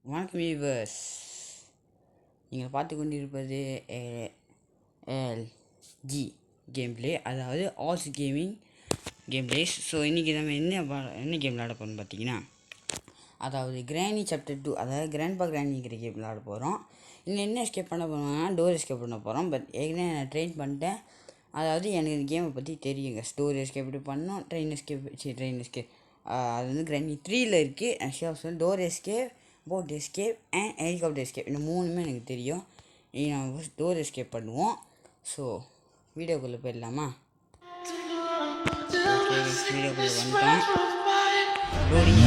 வணக்கம் வீவர்ஸ், நீங்கள் பார்த்து கொண்டிருப்பது ஜி கேம் பிளே, அதாவது Alps gaming game place. So இன்றைக்கி நம்ம என்ன கேம் விளாட போகிறோம்னு பார்த்தீங்கன்னா, அதாவது கிராணி சாப்டர் 2, அதாவது கிராண்ட்பா கிராணிங்கிற கேம் விளாட போகிறோம். இங்கே என்ன எஸ்கேப் பண்ண போகிறோம்னா டோர் எஸ்கேப் பண்ண போகிறோம். பட் ஏற்கனவே நான் ட்ரெயின் பண்ணிட்டேன். அதாவது எனக்கு இந்த கேமை பற்றி தெரியுங்க. டோர் எஸ்கேப் எப்படி பண்ணோம், ட்ரெயின் எஸ்கேப் அது வந்து கிராணி 3ல் இருக்குது. Door escape, boat escape and helicopter escape, இந்த மூணுமே எனக்கு தெரியும். நம்ம ஃபஸ்ட் டோர் எஸ்கேப் பண்ணுவோம். ஸோ வீடியோக்குள்ளே போயிடலாமா? ஓகே, வீடியோக்குள்ளே வந்துட்டோம். லோடிங்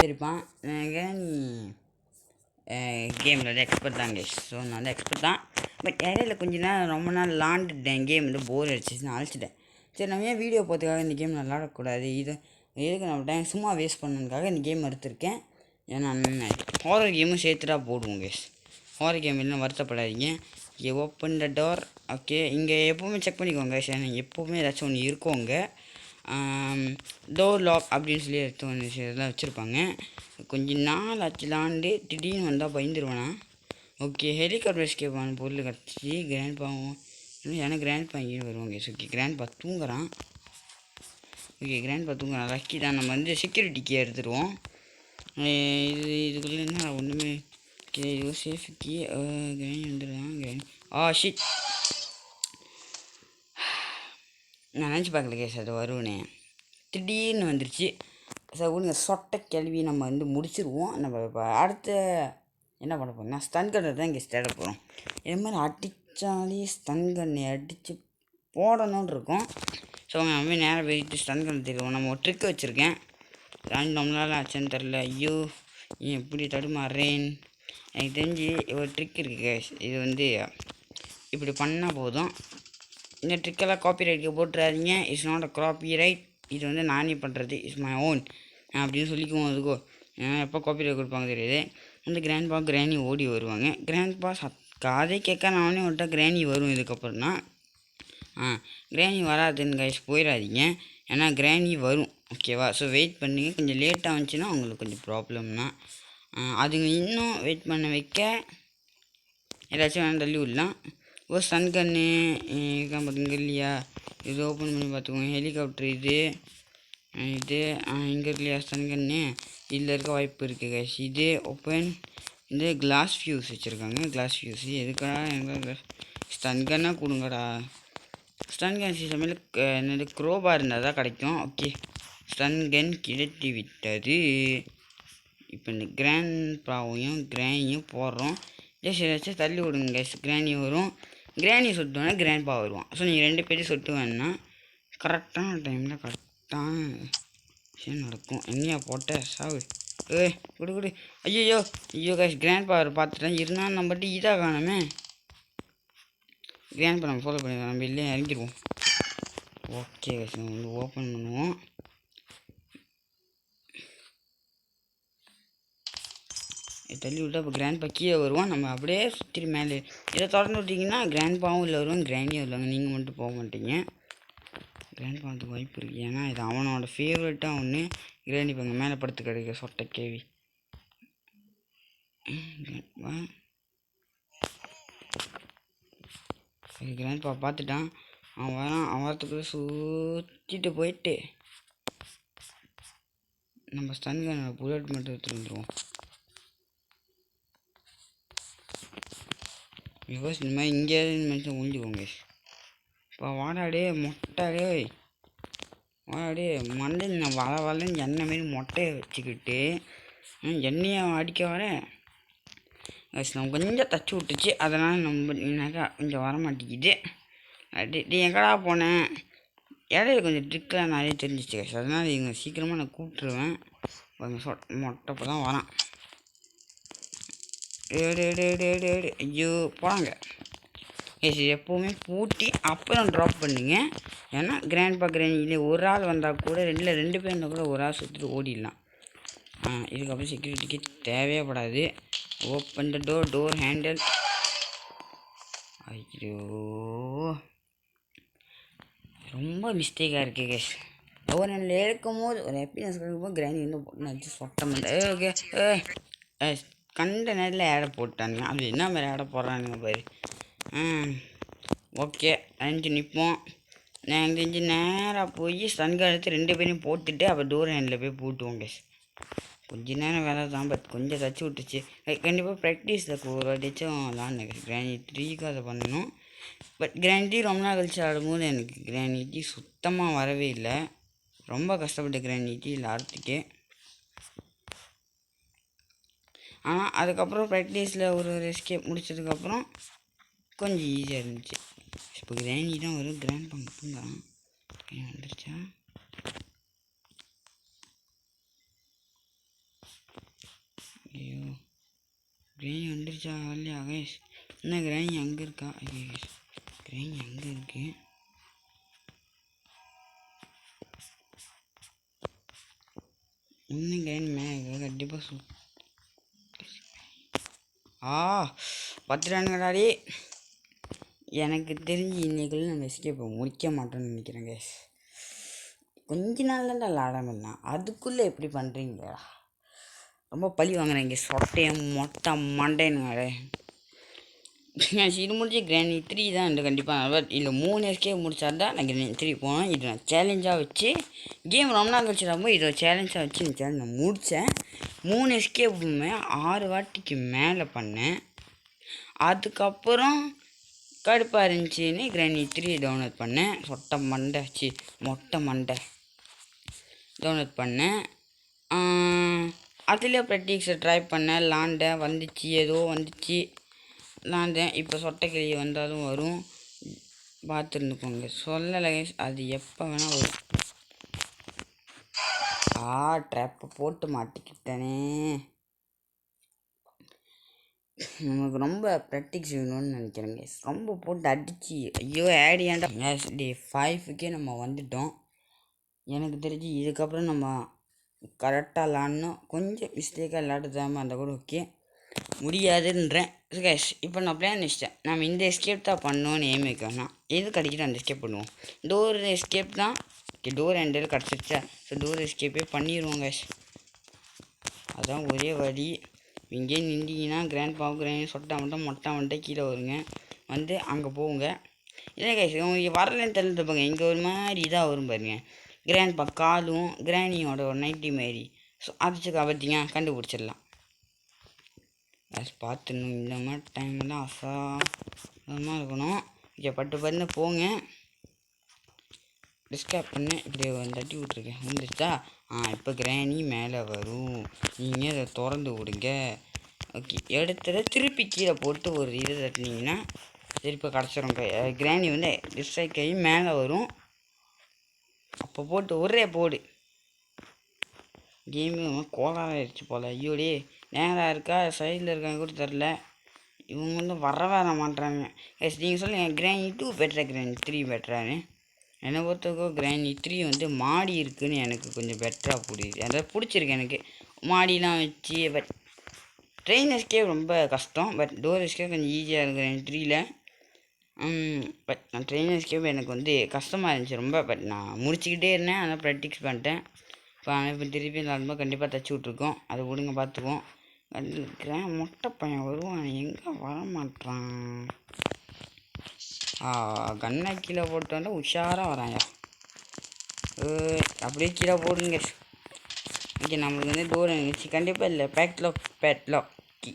இருப்பான் கேமில் எக்ஸ்பர்ட் தாங்க. ஸோ நான் வந்து எக்ஸ்பர்ட் தான். பட் இடையில கொஞ்ச நேரம் ரொம்ப நாள் விளாண்டுட்டேன். கேம் வந்து போர் அடிச்சிச்சு, நான் அழைச்சிட்டேன். சரி, நம்ம ஏன் வீடியோ பார்த்துக்காக இந்த கேம் விளாடக்கூடாது, எதுக்கு நம்ம டைம் சும்மா வேஸ்ட் பண்ணதுக்காக இந்த கேம் எடுத்திருக்கேன். ஏன்னா ஹாரர் கேமும் சேர்த்துட்டா போடுவோம் கேஸ். ஹாரர் கேம் இல்லைன்னா வருத்தப்படாதீங்க. இங்கே ஓப்பன் த டோர். ஓகே, இங்கே எப்போவுமே செக் பண்ணிக்கோங்க. சரி, எப்போவுமே ஏதாச்சும் ஒன்று இருக்கோங்க. டோர் லாக் அப்படின்னு சொல்லி எடுத்து ஒன்று இதெல்லாம் வச்சுருப்பாங்க. கொஞ்சம் நாள் ஆச்சுலாண்டு திடீர்னு வந்தால் பயந்துருவேண்ணா. ஓகே, ஹெலிகாப்டர் எஸ்கேப் ஆன பொருள் கிடச்சி கிராண்ட் பாவும் எனக்கு கிராண்ட் பா இங்கே வருவாங்க. ஓகே, கிராண்ட் பா தூங்குறான். ஓகே, கிராண்ட் பா தூங்குறான். லக்கி தான். நம்ம வந்து செக்யூரிட்டிக்கு எடுத்துருவோம். இதுக்குள்ளே என்ன ஒன்றுமே இது சேஃப்டிக்கு கிராணி வந்துடுறான். ஷிட், நான் நினச்சி பார்க்கல கேஸ் அது வருவேனே. திடீர்னு வந்துருச்சு. சார் ஒன்று சொட்டை கேள்வி நம்ம வந்து முடிச்சிருவோம். நம்ம இப்போ அடுத்த என்ன பண்ண போகிறோம்னா ஸ்டன் கன்னை தான் இங்கே தேட போகிறோம். இது மாதிரி அடித்தாலே ஸ்டன் கன்னை அடித்து போடணுன்னு இருக்கும். ஸோ நம்ம நேராக போயிட்டு ஸ்டன் கன் தெரியும். நம்ம ஒரு ட்ரிக் வச்சுருக்கேன். நம்மளால் ஆச்சுன்னு தெரில. ஐயோ, எப்படி தடுமாறேன். எனக்கு தெரிஞ்சு ஒரு ட்ரிக் இருக்குது கேஸ். இது வந்து இப்படி பண்ணால் போதும். இந்த ட்ரிக்கெல்லாம் காப்பி ரைட்டுக்கு போட்டுறாதீங்க. It's not a copyright. இது வந்து நானே பண்ணுறது, இட்ஸ் மை ஓன் அப்படின்னு சொல்லிக்குவோம். அதுக்கோ எப்போ காப்பி ரைட் கொடுப்பாங்க தெரியுது. வந்து கிராண்ட் பா கிராணி ஓடி வருவாங்க. கிராண்ட் பா காதை கேட்க நானே விட்டா கிராணி வரும். இதுக்கப்புறம் தான் கிராணி வராதுன்னு கைஸ் போயிடாதீங்க. ஏன்னா கிராணி வரும். ஓகேவா? ஸோ வெயிட் பண்ணுங்க. கொஞ்சம் லேட்டாக வந்துச்சுன்னா உங்களுக்கு கொஞ்சம் ப்ராப்ளம்னா அதுங்க இன்னும் வெயிட் பண்ண வைக்க ஏதாச்சும் வேணால் தள்ளி விடலாம். ஒரு ஸ்டன் கன்னு பார்த்தீங்க இல்லையா, இது ஓப்பன் பண்ணி பார்த்துக்கோங்க. ஹெலிகாப்டர் இது இங்கே இல்லையா ஸ்டன் கன்னு, இதில் இருக்க வாய்ப்பு இருக்குது கைஸ். இது ஓப்பன். இந்த கிளாஸ் ஃபியூஸ் வச்சுருக்காங்க. கிளாஸ் ஃபியூஸ் எதுக்காக எங்கே ஸ்டன் கன்னாக கொடுங்கடா. ஸ்டன் கன் சமையல் என்னது க்ரோபாக இருந்தால் தான் கிடைக்கும். ஓகே, ஸ்டன் கன் கிடைத்து விட்டது. இப்போ இந்த கிராண்ட் பாவையும் கிராணியும் போடுறோம். ஜஸ்ட் ஏதாச்சும் தள்ளி விடுங்க கைஸ். கிராணி வரும். கிராணி சுட்டுவோன்னா கிராண்ட் பா வருவான். ஸோ நீங்கள் 2 பேரும் சுட்டு வேணுன்னா கரெக்டான டைமில் கரெக்டான விஷயம் நடக்கும். என்னையா போட்ட சாவு கொடு. ஐயோ கைஸ், கிராண்ட் பவர் பார்த்துட்டேன். இருந்தாலும் நம்மகிட்ட இதாக காணுமே. கிராண்ட் பா நம்ம ஃபாலோ பண்ணிடுவோம். நம்ம இல்லையே இறங்கிடுவோம். ஓகே கைஸ், நம்ம வந்து ஓப்பன் பண்ணுவோம். தள்ளி விட்டால் இப்போ கிராண்ட் பா கீழே வருவான். நம்ம அப்படியே சுற்றி மேலே இதை திறந்து விட்டிங்கன்னா கிராண்ட் பாவும் இல்லை வருவாங்க, கிராண்டியும் வருவாங்க. நீங்கள் மட்டும் போக மாட்டீங்க. கிராண்ட் பாவுக்கு வாய்ப்பு இருக்குது. ஏன்னா இது அவனோட ஃபேவரட்டாக ஒன்று. கிராண்டி பாங்க மேலே படுத்து கிடைக்க சொட்டை கேவி. கிராண்ட் பா பார்த்துட்டான். அவன் வரத்துக்குள்ளே சுற்றிட்டு போயிட்டு நம்ம ஸ்டன் கன் புல்லட் மட்டும் எடுத்துகிட்டு வந்துடுவோம். பிகாஸ் இந்த மாதிரி இங்கே மனுஷன் ஒழிஞ்சுக்கோங்க. இப்போ வாடாடே மொட்டாடே வாடாடே மண்டை நான் வளன்னு எண்ணெய் மாரி மொட்டையை வச்சுக்கிட்டு எண்ணெயை அடிக்க வரேன். நம்ம கொஞ்சம் தச்சு விட்டுச்சு, அதனால் நம்ம என்னக்கா கொஞ்சம் வரமாட்டேங்குது. டே எங்கடா போனேன். இடையில கொஞ்சம் ட்ரிக்கெலாம் நிறைய தெரிஞ்சிச்சு. அதனால் இவங்க சீக்கிரமாக நான் கூப்பிட்ருவேன். மொட்டை இப்போ தான் வரான். ஐயோ போகிறாங்க. எஸ், எப்போவுமே பூட்டி அப்புறம் ட்ராப் பண்ணுங்க. ஏன்னா கிராண்ட் பா கிராண்டியில் ஒரு ஆள் வந்தால் கூட 2 பேர் இருந்தால் கூட ஒரு ஆள் சுற்றிட்டு ஓடிடலாம். இதுக்கப்புறம் செக்யூரிட்டிக்கு தேவைப்படாது. Open the door handle. ஐயோ, ரொம்ப மிஸ்டேக்காக இருக்குது கேஸ். ஒரு நாள் இருக்கும் போது ஒரு ஹாப்பினஸ் கிடைக்கும் கிராணி வந்து போட்டு சொட்ட மாட்டேன். ஓகே கண்ட நேரில் ஆடை போட்டானுங்க. அது என்ன மாதிரி ஆடை போடுறானுங்க பாரு. ஓகே அஞ்சு நிற்போம். நாங்கள் தெரிஞ்சு நேராக போய் சன்கார் எடுத்து 2 பேரையும் போட்டுட்டு அப்புறம் டோர் ஹேண்டில் போய் போட்டுவோம் கேஸ். கொஞ்ச நேரம் வேலை தான், பட் கொஞ்சம் தச்சு விட்டுச்சு. கண்டிப்பாக ப்ராக்டிஸில் ஒரு வாட்டிச்சும் விளாட்னு கிராணி 3க்கு அதை பண்ணணும். பட் கிராணி 3 ரொம்ப நாள் கழிச்சு ஆடும்போது எனக்கு கிராணி 3 சுத்தமாக வரவே இல்லை. ரொம்ப கஷ்டப்பட்டு கிராணி 3 விளாட்றதுக்கே. ஆனால் அதுக்கப்புறம் ப்ராக்டிஸில் ஒரு எஸ்கேப் முடிச்சதுக்கப்புறம் கொஞ்சம் ஈஸியாக இருந்துச்சு. இப்போ கிராணி தான் வரும். கிராண்ட் பா மட்டும்தான் வந்துருச்சா? ஐயோ கிராணி வந்துருச்சா இல்லையா கேஷ்? என்ன கிராணி அங்கே இருக்கா? ஐயோ கிராணி அங்கே இருக்கு. இன்னும் கிராணி மேலே கண்டிப்பாக 10 ரன்களாடி. எனக்கு தெரிஞ்சு இன்றைக்குள்ள நம்ம எஸ்கேப்பை முடிக்க மாட்டோம்னு நினைக்கிறேன் கேஸ். கொஞ்ச நாள் தான் விளாடாமலாம், அதுக்குள்ளே எப்படி பண்ணுறீங்களா? ரொம்ப பழி வாங்குறேன் இங்கே. சொட்டையும் மொட்டை மண்டேனுங்களே. இது முடிச்சு கிராணி 3 தான் இந்த கண்டிப்பாக. இல்லை 3 எஸ்கேப் முடிச்சா தான் நான் கிராணி 3 போனேன். இது நான் சேலஞ்சாக வச்சு கேம் ரொம்ப நாள் கழிச்சிடாமல் இதை சேலஞ்சாக வச்சு இந்த சேலஞ்ச் நான் முடித்தேன். 3 எஸ்கேப்புமே 6 வாட்டிக்கு மேலே பண்ணேன். அதுக்கப்புறம் கடுப்பாக இருந்துச்சின்னு கிராணி 3 டவுன்லோட் பண்ணேன். மொட்டை மண்டை டவுன்லோட் பண்ணேன். அதில் ப்ராக்டிக்ஸை ட்ரை பண்ணேன். லாண்டேன் வந்துச்சு, ஏதோ வந்துச்சு லாண்டேன். இப்போ சொட்டைக்கிளி வந்தாலும் வரும், பார்த்துருந்துக்கோங்க. சொல்லலை அது எப்போ வேணால் வரும். ட்ராப்பை போட்டு மாட்டிக்கிட்டேனே. நமக்கு ரொம்ப ப்ராக்டிக்ஸ் வேணும்னு நினைக்கிறேங்க. ரொம்ப போட்டு அடிச்சு ஐயோ ஆடியாண்டா. டே 5க்கே நம்ம வந்துட்டோம். எனக்கு தெரிஞ்சு இதுக்கப்புறம் நம்ம கரெக்டாக விளாட்ணும். கொஞ்சம் மிஸ்டேக்காக விளாட்டுதாமல் அந்த கூட ஓகே முடியாதுன்றேன் கேஷ். இப்போ நான் பிளான் வச்சிட்டேன். நம்ம இந்த எஸ்கேப் தான் பண்ணோன்னு ஏம் வைக்கணும். எது கிடைக்கிட்டு அந்த எஸ்கேப் பண்ணுவோம். டோர் எஸ்கேப் தான். ஓகே டோர் ஹேண்டில் கிடச்சிருச்சா? ஸோ டோர் எஸ்கேப்பே பண்ணிடுவோம் கேஷ். அதுதான் ஒரே வழி. இங்கே நின்றீங்கன்னா கிராண்ட் பாவு கிராணி சொட்டா மட்டும் மொட்டை மட்டும் கீழே வருங்க. வந்து அங்கே போங்க. இல்லை கேஷ் உங்களுக்கு வரலன்னு தெரிஞ்சுப்பாங்க. இங்கே ஒரு மாதிரி இதாக வரும் பாருங்க. கிராண்ட் பா காலும் கிராணியோட ஒரு நைட்டி மாரி. ஸோ அதுக்கு பார்த்தீங்க கண்டுபிடிச்சிடலாம். பார்த்துணும் இந்த மாதிரி டைம்லாம் அசாதமாக இருக்கணும். இங்கே பட்டு போங்க. டிஸ்கேப் பண்ணு. இப்படி தட்டி விட்ருக்கேன் வந்துருச்சா? இப்போ கிராணி மேலே வரும். நீங்கள் அதை திறந்து விடுங்க. ஓகே எடுத்துகிட்டு திருப்பி கீழே போட்டு ஒரு இது தட்டினீங்கன்னா திருப்பி கிடச்சிரும். கிராணி வந்து டிஸ்ட்ரைக் ஆகி மேலே வரும். அப்போ போட்டு ஒரே போடு. கேமு கோளாறாகிடுச்சு போல். ஐயோடே நேராக இருக்கா சைடில் இருக்காங்க கூட தெரில. இவங்க வந்து வர மாட்டாங்க. நீங்கள் சொல்லுங்கள் கிராணி 2 பெட்டரா கிராணி 3 பெட்டரான்னு? என்னை பொறுத்தவரைக்கும் கிராணி 3 வந்து மாடி இருக்குதுன்னு எனக்கு கொஞ்சம் பெட்டராக புரியுது. அதாவது பிடிச்சிருக்கு எனக்கு. மாடிலாம் வச்சு பட் ட்ரெயின் எஸ்கேப் ரொம்ப கஷ்டம். பட் டோர் எஸ்கேப் கொஞ்சம் ஈஸியாக இருக்குது கிராணி 3ல். பட் நான் ட்ரெயின் எஸ்கேப் எனக்கு வந்து கஷ்டமாக இருந்துச்சு ரொம்ப. பட் நான் முடிச்சுக்கிட்டே இருந்தேன். ஆனால் ப்ராக்டிக்ஸ் பண்ணிட்டேன். இப்போ திருப்பி விளாடும்போது கண்டிப்பாக தச்சு விட்ருக்கோம். அதை விடுங்க பார்த்துக்குவோம். மொட்டை பையன் வருவான், எங்கே வரமாட்டான். கண்ணை கீழே போட்டு வந்து உஷாராக வராயா. அப்படியே கீழே போடுங்க. ஓகே நம்மளுக்கு வந்து டோர் இருந்துச்சு கண்டிப்பாக. இல்லை பேட்லாக் கீ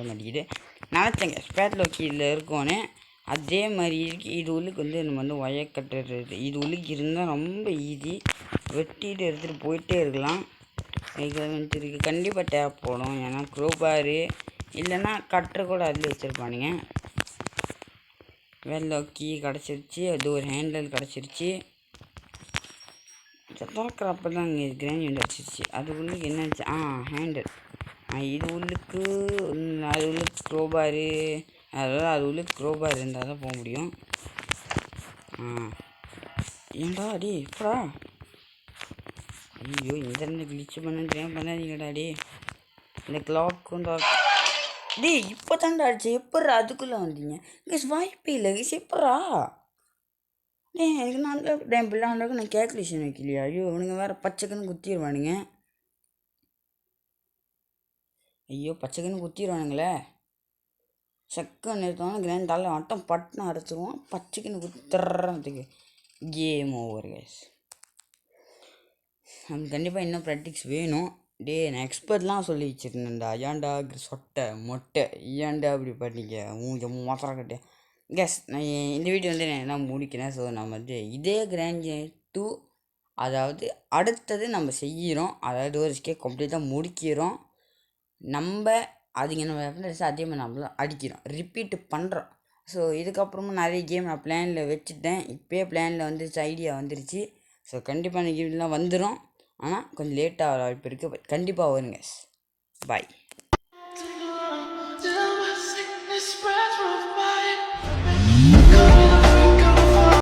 மாட்டேங்குது. நினச்சேங்க பேட்லாக் கீழே இருக்கோன்னு. அதே மாதிரி இருக்கு. இது உள்ளுக்கு வந்து நம்ம வந்து ஒயர் கட்டுறது. இது உள்ளுக்கு இருந்தால் ரொம்ப ஈஸி. வெட்டிட்டு எடுத்துகிட்டு போயிட்டே இருக்கலாம். இதுக்கு கண்டிப்பாக தேவைப்படும். ஏன்னா க்ரோபாரு இல்லைன்னா கட்டுற கூட அதில் வச்சுருப்பானுங்க. வெள்ளக்கி கிடச்சிருச்சு. அது ஒரு ஹேண்டில் கிடச்சிருச்சு. திறக்கிறப்ப தான் இங்கே கிராணி வந்து அடிச்சிருச்சு. அதுக்குள்ளே என்னாச்சு? ஹேண்டில். இது உள்ளுக்கு அது உள்ளுக்கு க்ரோபாரு. அதாவது அது உள்ளுக்கு க்ரோபார் இருந்தால் தான் போக முடியும். ஏன்டா அடி எப்படா? ஐயோ இந்த ரெண்டு கிளிச்சு பண்ணாதீங்கடா டே. இந்த கிளாக்கும் டே இப்போ தாண்டா அடிச்சு. எப்பட்றா அதுக்குள்ளே வந்தீங்க? கேஸ் வாய்ப்பே இல்லை கேஸ். எப்பட்றா எனக்கு நான் அந்த பிள்ளை அளவுக்கு நான் கேல்குலேஷன் வைக்கலையா? ஐயோ இவனுங்க வேறு பச்சைக்குன்னு குத்திடுவானுங்க. ஐயோ பச்சைக்குன்னு குத்திடுவானுங்களே. செக்கன் நிறுத்தவொன்னே கிராண்ட் தலை ஆட்டம் பட்டுன்னு அரைச்சிருவோம். பச்சைக்குன்னு குத்துறதுக்கு கேம் ஓவர் கேஸ். நமக்கு கண்டிப்பாக இன்னும் ப்ராக்டிக்ஸ் வேணும். நான் எக்ஸ்பர்ட்லாம் சொல்லி வச்சுருந்தேன்டா. ஏன்டா சொட்டை மொட்டை ஏன்டா அப்படி பண்ணிக்க மொத்தம் கட்டு கேஸ். நான் இந்த வீடியோ நான் என்ன முடிக்கிறேன். ஸோ நம்ம இதே கிராண்ட் 2 அதாவது அடுத்தது நம்ம செய்கிறோம். அதாவது ஒரு ஸ்கே கம்ப்ளீட்டாக முடிக்கிறோம். நம்ம அதுங்க நம்ம அதே மாதிரி நம்மளும் அடிக்கிறோம், ரிப்பீட்டு பண்ணுறோம். ஸோ இதுக்கப்புறமும் நிறைய கேம் நான் பிளானில் வச்சுட்டேன். இப்போயே பிளானில் வந்துருச்சு, ஐடியா வந்துருச்சு. ஸோ கண்டிப்பாக இந்த கேம்லாம் வந்துடும். ஆனால் கொஞ்சம் லேட்டாக வாய்ப்பு இருக்குது. பட் கண்டிப்பாக வருங்க. பாய்.